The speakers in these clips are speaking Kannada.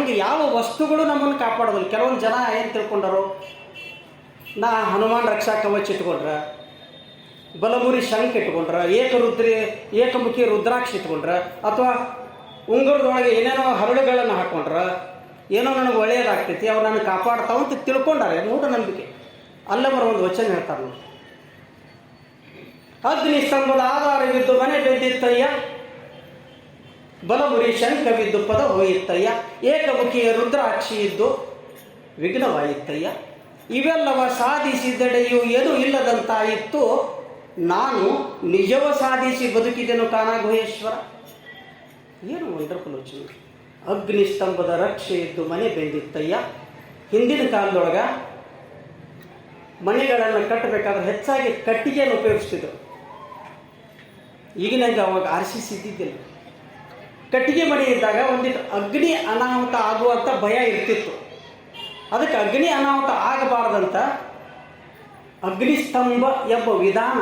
ಹಂಗೆ ಯಾವ ವಸ್ತುಗಳು ನಮ್ಮನ್ನು ಕಾಪಾಡೋದಿಲ್ಲ. ಕೆಲವೊಂದು ಜನ ಏನು ತಿಳ್ಕೊಂಡರು, ನಾ ಹನುಮಾನ್ ರಕ್ಷಾ ಕವಚ ಇಟ್ಕೊಂಡ್ರ, ಬಲಮುರಿ ಶಂಖ ಇಟ್ಕೊಂಡ್ರ, ಏಕಮುಖಿ ರುದ್ರಾಕ್ಷಿ ಇಟ್ಕೊಂಡ್ರ, ಅಥವಾ ಉಂಗುರದೊಳಗೆ ಏನೇನೋ ಹರಳುಗಳನ್ನು ಹಾಕೊಂಡ್ರ ಏನೋ ನನಗೆ ಒಳ್ಳೆಯದಾಗ್ತೈತಿ, ಅವ್ರು ನನಗೆ ಕಾಪಾಡ್ತಾವ ಅಂತ ತಿಳ್ಕೊಂಡಾರೆ. ಮೂಢನಂಬಿಕೆ. ಅಲ್ಲವರ ಒಂದು ವಚನ ಹೇಳ್ತಾರೆ ನೋಡಿ, ಅಗ್ನಿ ಸ್ತಂಭದ ಆಧಾರವಿದ್ದು ಮನೆ ಬೆಂದಿತ್ತಯ್ಯ, ಬಲಮುರಿ ಶಂಖವಿದ್ದು ಪದ ಹೋಯಿತ್ತಯ್ಯ, ಏಕಮುಖಿಯ ರುದ್ರಾಕ್ಷಿ ಇದ್ದು ವಿಘ್ನವಾಯಿತ್ತಯ್ಯ, ಇವೆಲ್ಲವ ಸಾಧಿಸಿದೆಡೆಯೂ ಏನೂ ಇಲ್ಲದಂತಾಯಿತ್ತು, ನಾನು ನಿಜವ ಸಾಧಿಸಿ ಬದುಕಿದೆನು ಕಾನ ಗುಹೇಶ್ವರ. ಏನು ವಂಡರ್ಫುಲ್ ವಚನ. ಅಗ್ನಿ ಸ್ತಂಭದ ರಕ್ಷೆ ಇದ್ದು ಮನೆ ಬೆಂದಿತ್ತಯ್ಯ. ಹಿಂದಿನ ಕಾಲದೊಳಗೆ ಮನೆಗಳನ್ನು ಕಟ್ಟಬೇಕಾದ್ರೆ ಹೆಚ್ಚಾಗಿ ಕಟ್ಟಿಗೆಯನ್ನು ಉಪಯೋಗಿಸ್ತಿದ್ರು. ಈಗಿನಂಗೆ ಅವಾಗ RCC ಇದ್ದಿದ್ದಿಲ್ಲ. ಕಟ್ಟಿಗೆ ಮನೆ ಇದ್ದಾಗ ಒಂದಿಟ್ಟು ಅಗ್ನಿ ಅನಾಹುತ ಆಗುವಂಥ ಭಯ ಇರ್ತಿತ್ತು. ಅದಕ್ಕೆ ಅಗ್ನಿ ಅನಾಹುತ ಆಗಬಾರ್ದಂತ ಅಗ್ನಿಸ್ತಂಭ ಎಂಬ ವಿಧಾನ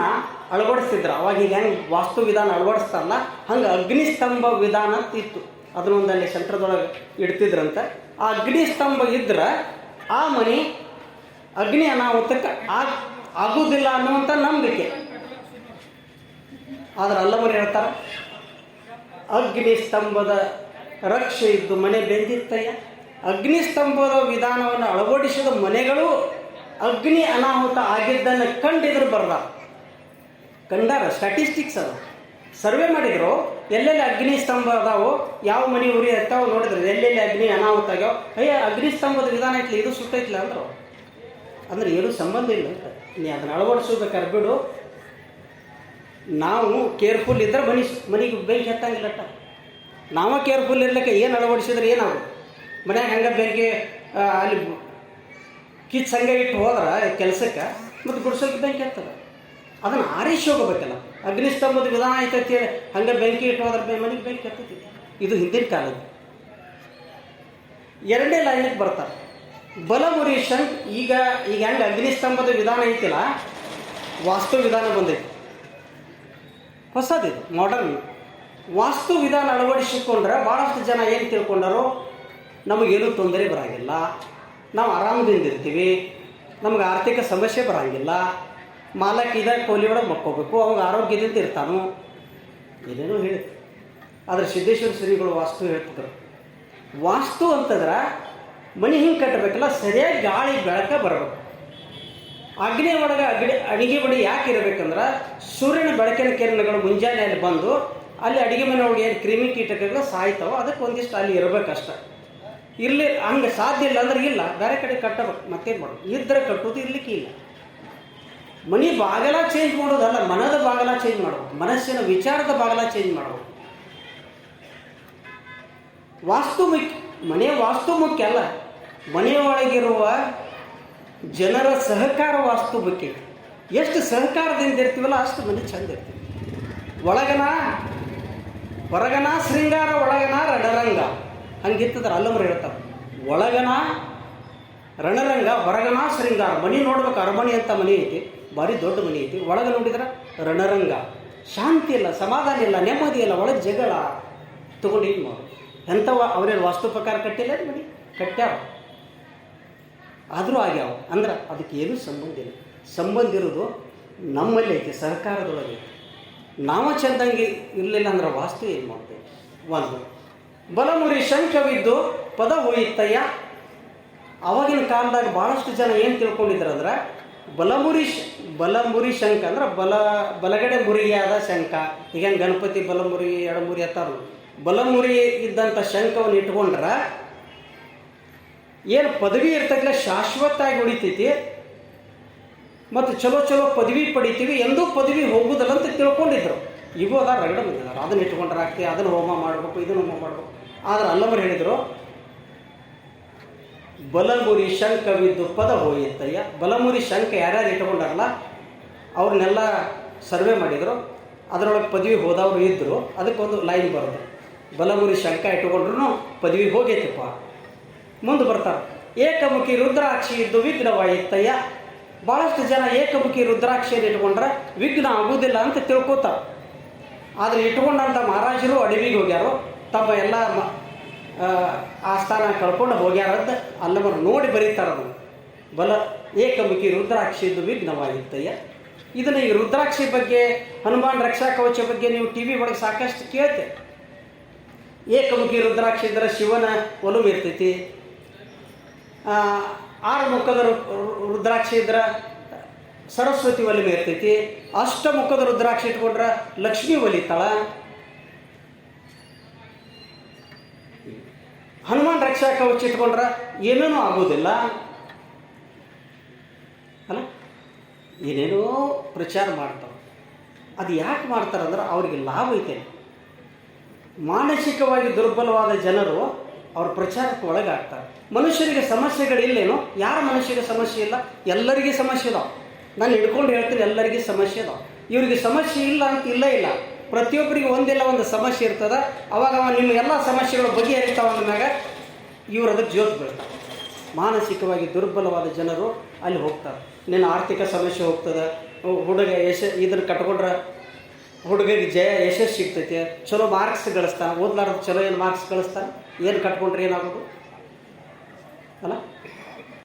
ಅಳವಡಿಸ್ತಿದ್ರು. ಅವಾಗ ಈಗ ಹೆಂಗೆ ವಾಸ್ತು ವಿಧಾನ ಅಳವಡಿಸ್ತಾರಲ್ಲ ಹಂಗೆ ಅಗ್ನಿಸ್ತಂಭ ವಿಧಾನ ಇತ್ತು. ಅದನ್ನೊಂದಲ್ಲಿ ಸೆಂಟ್ರದೊಳಗೆ ಇಡ್ತಿದ್ರಂತ. ಆ ಅಗ್ನಿಸ್ತಂಭ ಇದ್ರೆ ಆ ಮನೆ ಅಗ್ನಿ ಅನಾಹುತಕ್ಕೆ ಆಗುವುದಿಲ್ಲ ಅನ್ನುವಂಥ ನಂಬಿಕೆ. ಆದ್ರೆ ಅಲ್ಲವರು ಹೇಳ್ತಾರೆ, ಅಗ್ನಿಸ್ತಂಭದ ರಕ್ಷೆ ಇದ್ದು ಮನೆ ಬೆಂದಿತ್ತಯ್ಯ. ಅಗ್ನಿಸ್ತಂಭದ ವಿಧಾನವನ್ನು ಅಳವಡಿಸಿದ ಮನೆಗಳು ಅಗ್ನಿ ಅನಾಹುತ ಆಗಿದ್ದನ್ನು ಕಂಡಿದ್ರು ಕಂಡಾರ. ಸ್ಟ್ಯಾಟಿಸ್ಟಿಕ್ಸ್ ಅದು ಸರ್ವೆ ಮಾಡಿದ್ರು. ಎಲ್ಲೆಲ್ಲಿ ಅಗ್ನಿಸ್ತಂಭ ಅದಾವೋ, ಯಾವ ಮನೆ ಉರಿ ಇರ್ತಾವೋ ನೋಡಿದ್ರು, ಎಲ್ಲೆಲ್ಲಿ ಅಗ್ನಿ ಅನಾಹುತ ಆಗ್ಯಾವ, ಅಗ್ನಿಸ್ತಂಭದ ವಿಧಾನ ಐತ್ಲಿ, ಇದು ಸುಟ್ಟೈತ್ಲ ಅಂದರು. ಅಂದ್ರೆ ಏನೂ ಸಂಬಂಧ ಇಲ್ಲ. ನೀ ಅದನ್ನು ಅಳವಡಿಸೋಬೇಕಾದ್ರೆ ಬಿಡು. ನಾವು ಕೇರ್ಫುಲ್ ಇದ್ರೆ ಮನೆಗೆ ಬೆಂಕಿ ಹತ್ತಂಗಿಲ್ಲಟ್ಟ. ನಾವೇ ಕೇರ್ಫುಲ್ ಇರ್ಲಿಕ್ಕೆ ಏನು ಅಳವಡಿಸಿದ್ರೆ ಏನಾಗುತ್ತೆ? ಮನ್ಯಾಗ ಹಂಗೆ ಬೆಂಕಿ ಅಲ್ಲಿ ಕಿಚ್ಚ ಹಂಗೆ ಇಟ್ಟು ಹೋದ್ರೆ ಕೆಲಸಕ್ಕೆ ಮತ್ತು ಗುಡಿಸೋಕೆ ಬೆಂಕಿ ಹತ್ತದ. ಅದನ್ನು ಆರಿಸಿ ಹೋಗಬೇಕಲ್ಲ. ಅಗ್ನಿಸ್ತಂಭದ ವಿಧಾನ ಐತೈತಿ ಹಂಗೆ ಬೆಂಕಿ ಇಟ್ಟು ಹೋದ್ರೆ ಮನೆಗೆ ಬೆಂಕಿ ಹತ್ತೈತಿ. ಇದು ಹಿಂದಿನ ಕಾಲದ. ಎರಡನೇ ಲೈನಿಗೆ ಬರ್ತಾರೆ ಬಲಮುರಿ ಶಂಖ. ಈಗ ಹೆಂಗೆ ಅಗ್ನಿಸ್ತಂಭದ ವಿಧಾನ ಐತಿಲ್ಲ, ವಾಸ್ತು ವಿಧಾನ ಬಂದೈತಿ, ಹೊಸದಿದು, ಮಾಡರ್ನ್ ವಾಸ್ತು ವಿಧಾನ ಅಳವಡಿಸಿಕೊಂಡ್ರೆ ಭಾಳಷ್ಟು ಜನ ಏನು ತಿಳ್ಕೊಂಡರು, ನಮಗೇನೂ ತೊಂದರೆ ಬರೋಂಗಿಲ್ಲ, ನಾವು ಆರಾಮದಿಂದ ಇರ್ತೀವಿ, ನಮಗೆ ಆರ್ಥಿಕ ಸಮಸ್ಯೆ ಬರೋಂಗಿಲ್ಲ, ಮಾಲಕ್ ಇದಾಗ ಕೋಲಿ ಒಳಗೆ ಮಕ್ಕೋಬೇಕು, ಅವಾಗ ಆರೋಗ್ಯದಿಂದ ಇರ್ತಾನು, ಏನೇನೋ ಹೇಳಿ. ಆದರೆ ಸಿದ್ದೇಶ್ವರ ಶ್ರೀಗಳು ವಾಸ್ತು ಹೇಳ್ತಿದ್ರು. ವಾಸ್ತು ಅಂತಂದ್ರೆ ಮನೆ ಹಿಂಗೆ ಕಟ್ಟಬೇಕಲ್ಲ, ಸರಿಯಾಗಿ ಗಾಳಿ ಬೆಳಕ ಬರಬೇಕು. ಅಗ್ನಿ ಒಳಗೆ ಅಡಿಗೆ ಮನೆ ಯಾಕೆ ಇರಬೇಕಂದ್ರೆ ಸೂರ್ಯನ ಬೆಳಕಿನ ಕಿರಣಗಳು ಮುಂಜಾನೆಯಲ್ಲಿ ಬಂದು ಅಲ್ಲಿ ಅಡುಗೆ ಮನೆ ಒಳಗೆ ಏನು ಕ್ರಿಮಿ ಕೀಟಗಳು ಸಾಯ್ತಾವೋ ಅದಕ್ಕೆ ಒಂದಿಷ್ಟು ಅಲ್ಲಿ ಇರಬೇಕಷ್ಟ. ಇರಲಿ ಹಂಗೆ ಸಾಧ್ಯ ಇಲ್ಲ ಅಂದ್ರೆ ಇಲ್ಲ, ಬೇರೆ ಕಡೆ ಕಟ್ಟಬೇಕು. ಮತ್ತೇನು ಮಾಡೋದು? ಇದ್ರೆ ಕಟ್ಟೋದು, ಇರ್ಲಿಕ್ಕೆ ಇಲ್ಲ. ಮನೆ ಬಾಗಲ ಚೇಂಜ್ ಮಾಡೋದಲ್ಲ, ಮನದ ಬಾಗಲ ಚೇಂಜ್ ಮಾಡಬೇಕು, ಮನಸ್ಸಿನ ವಿಚಾರದ ಬಾಗಲ ಚೇಂಜ್ ಮಾಡಬೇಕು. ವಾಸ್ತು ಮುಖ್ಯ. ಮನೆ ವಾಸ್ತು ಮುಖ್ಯ ಅಲ್ಲ, ಮನೆಯೊಳಗಿರುವ ಜನರ ಸಹಕಾರ ವಾಸ್ತು ಮುಖ್ಯ. ಎಷ್ಟು ಸಹಕಾರದಿಂದ ಇರ್ತೀವಲ್ಲ ಅಷ್ಟು ಮನೆ ಚಂದ ಇರ್ತೀವಿ. ಹೊರಗನ ಶೃಂಗಾರ, ಒಳಗನ ರಣರಂಗ ಹಂಗಿರ್ತದ್ರೆ ಅಲ್ಲವರು ಹೇಳ್ತಾರೆ. ಒಳಗನ ರಣರಂಗ, ಹೊರಗನ ಶೃಂಗಾರ. ಮನೆ ನೋಡ್ಬೇಕು, ಅರಮನೆ ಅಂತ ಮನೆ ಐತಿ, ಭಾರಿ ದೊಡ್ಡ ಮನೆ ಐತಿ. ಒಳಗೆ ನೋಡಿದ್ರೆ ರಣರಂಗ, ಶಾಂತಿ ಇಲ್ಲ, ಸಮಾಧಾನ ಇಲ್ಲ, ನೆಮ್ಮದಿ ಇಲ್ಲ, ಒಳಗೆ ಜಗಳ ತಗೊಂಡು ಏನು ಮಾಡು. ಎಂಥವ ಅವ್ರೇನು ವಾಸ್ತು ಪ್ರಕಾರ ಕಟ್ಟಿಲ್ಲ ಮನೆ ಕಟ್ಟ್ಯಾವ, ಆದರೂ ಆಗ್ಯಾವ. ಅಂದ್ರೆ ಅದಕ್ಕೆ ಏನೂ ಸಂಬಂಧ ಇಲ್ಲ. ಸಂಬಂಧ ಇರೋದು ನಮ್ಮಲ್ಲಿ ಐತಿ, ಸಹಕಾರದೊಳಗೆ. ನಾವು ಚೆಂದಂಗೆ ಇರಲಿಲ್ಲ ಅಂದ್ರೆ ವಾಸ್ತು ಏನು ಮಾಡ್ತೇವೆ? ಒಂದು ಬಲಮುರಿ ಶಂಖವಿದ್ದು ಪದ ಹೋಯಿತ್ತಯ್ಯ. ಆವಾಗಿನ ಕಾಲದಾಗ ಭಾಳಷ್ಟು ಜನ ಏನು ತಿಳ್ಕೊಂಡಿದ್ರಂದ್ರೆ ಬಲಮುರಿ ಶಂಖ ಅಂದ್ರೆ ಬಲಗಡೆ ಮುರಿಯಾದ ಶಂಖ. ಈಗ ಗಣಪತಿ ಬಲಮುರಿ ಎಡಮುರಿ ಅತ್ತಾರ. ಬಲಮುರಿ ಇದ್ದಂಥ ಶಂಖವನ್ನು ಇಟ್ಕೊಂಡ್ರೆ ಏನು ಪದವಿ ಇರ್ತೈತಿಲ್ಲ, ಶಾಶ್ವತವಾಗಿ ಉಳಿತೈತಿ ಮತ್ತು ಚಲೋ ಪದವಿ ಪಡಿತೀವಿ, ಎಂದೂ ಪದವಿ ಹೋಗುವುದಿಲ್ಲ ಅಂತ ತಿಳ್ಕೊಂಡಿದ್ರು. ಇವು ಅದ ರಗಡ ಬಂದಿದ್ದಾರೆ. ಅದನ್ನು ಇಟ್ಕೊಂಡ್ರೆ ಆಗ್ತೀವಿ, ಅದನ್ನು ಹೋಮ ಮಾಡಬೇಕು, ಇದನ್ನು ಹೋಮ ಮಾಡಬೇಕು. ಆದರೆ ಅಲ್ಲವರು ಹೇಳಿದರು, ಬಲಮುರಿ ಶಂಖವಿದ್ದು ಪದ ಹೋಯಿತ್ತಯ್ಯ. ಬಲಮುರಿ ಶಂಖ ಯಾರ್ಯಾರು ಇಟ್ಕೊಂಡಾರಲ್ಲ ಅವ್ರನ್ನೆಲ್ಲ ಸರ್ವೆ ಮಾಡಿದರು. ಅದರೊಳಗೆ ಪದವಿ ಹೋದವರು ಇದ್ದರು. ಅದಕ್ಕೊಂದು ಲೈನ್ ಬರೋದು, ಬಲಮುರಿ ಶಂಖ ಇಟ್ಕೊಂಡ್ರು ಪದವಿ ಹೋಗೈತಪ್ಪ. ಮುಂದೆ ಬರ್ತಾರೆ, ಏಕಮುಖಿ ರುದ್ರಾಕ್ಷಿ ಇದ್ದು ವಿಘ್ನವಾಯಿತ್ತಯ್ಯ. ಭಾಳಷ್ಟು ಜನ ಏಕಮುಖಿ ರುದ್ರಾಕ್ಷಿಯನ್ನು ಇಟ್ಕೊಂಡ್ರೆ ವಿಘ್ನ ಆಗುವುದಿಲ್ಲ ಅಂತ ತಿಳ್ಕೊತಾರೆ. ಆದರೆ ಇಟ್ಕೊಂಡಂಥ ಮಹಾರಾಜರು ಅಡವಿಗೆ ಹೋಗ್ಯಾರು, ತಮ್ಮ ಎಲ್ಲ ಆ ಸ್ಥಾನ ಕಳ್ಕೊಂಡು ಹೋಗ್ಯಾರದ್ದು ಅಲ್ಲವರು ನೋಡಿ ಬರೀತಾರದು. ಬಲ ಏಕಮುಖಿ ರುದ್ರಾಕ್ಷಿದ್ದು ವಿಘ್ನವಾಗಿತ್ತಯ್ಯ. ಇದನ್ನು ಈ ರುದ್ರಾಕ್ಷಿ ಬಗ್ಗೆ, ಹನುಮಾನ್ ರಕ್ಷಾ ಕವಚ ಬಗ್ಗೆ ನೀವು ಟಿ ವಿ ಒಳಗೆ ಸಾಕಷ್ಟು ಕೇಳ್ತೆ. ಏಕಮುಖಿ ರುದ್ರಾಕ್ಷಿ ಇದ್ದರೆ ಶಿವನ ಒಲವು ಇರ್ತೈತಿ. 6 ಮುಖದ ರುದ್ರಾಕ್ಷಿ ಇದ್ರೆ ಸರಸ್ವತಿ ಒಲಿಮೆ ಇರ್ತೈತಿ. 8 ಮುಖದ ರುದ್ರಾಕ್ಷಿ ಇಟ್ಕೊಂಡ್ರೆ ಲಕ್ಷ್ಮೀ ಒಲಿತಾಳ. ಹನುಮಾನ್ ರಕ್ಷಾ ಕವಚ ಇಟ್ಕೊಂಡ್ರೆ ಏನೇನೂ ಆಗೋದಿಲ್ಲ ಅಲ್ಲ. ಏನೇನೋ ಪ್ರಚಾರ ಮಾಡ್ತಾರೆ. ಅದು ಯಾಕೆ ಮಾಡ್ತಾರಂದ್ರೆ ಅವ್ರಿಗೆ ಲಾಭ ಐತೆ. ಮಾನಸಿಕವಾಗಿ ದುರ್ಬಲವಾದ ಜನರು ಅವ್ರ ಪ್ರಚಾರಕ್ಕೆ ಒಳಗಾಗ್ತಾರೆ. ಮನುಷ್ಯರಿಗೆ ಸಮಸ್ಯೆಗಳಿಲ್ಲೇನೋ? ಯಾರ ಮನುಷ್ಯರಿಗೆ ಸಮಸ್ಯೆ ಇಲ್ಲ? ಎಲ್ಲರಿಗೆ ಸಮಸ್ಯೆ ಇದಾವೆ. ನಾನು ಹಿಡ್ಕೊಂಡು ಹೇಳ್ತೀನಿ, ಎಲ್ಲರಿಗೆ ಸಮಸ್ಯೆ ಇದಾವೆ. ಇವ್ರಿಗೆ ಸಮಸ್ಯೆ ಇಲ್ಲ ಅಂತ ಇಲ್ಲ. ಪ್ರತಿಯೊಬ್ಬರಿಗೆ ಒಂದಿಲ್ಲ ಒಂದು ಸಮಸ್ಯೆ ಇರ್ತದೆ. ಅವಾಗ ನಿಮ್ಮ ಎಲ್ಲ ಸಮಸ್ಯೆಗಳು ಬಗೆಹರಿತಾವ ಅಂದಾಗ ಇವರು ಅದಕ್ಕೆ ಜೋತು ಬೀಳ್ತಾರೆ. ಮಾನಸಿಕವಾಗಿ ದುರ್ಬಲವಾದ ಜನರು ಅಲ್ಲಿ ಹೋಗ್ತಾರೆ. ನಿನ್ನ ಆರ್ಥಿಕ ಸಮಸ್ಯೆ ಹೋಗ್ತದೆ. ಹುಡುಗ ಇದನ್ನು ಕಟ್ಕೊಂಡ್ರೆ ಹುಡುಗಿಗೆ ಯಶಸ್ಸು ಸಿಗ್ತೈತೆ, ಚಲೋ ಮಾರ್ಕ್ಸ್ ಗಳಿಸ್ತಾನೆ. ಓದ್ಲಾರ್ದು ಚಲೋ ಏನು ಮಾರ್ಕ್ಸ್ ಗಳಿಸ್ತಾನೆ. ಏನು ಕಟ್ಕೊಂಡ್ರೆ ಏನಾಗೋದು ಅಲ್ಲ.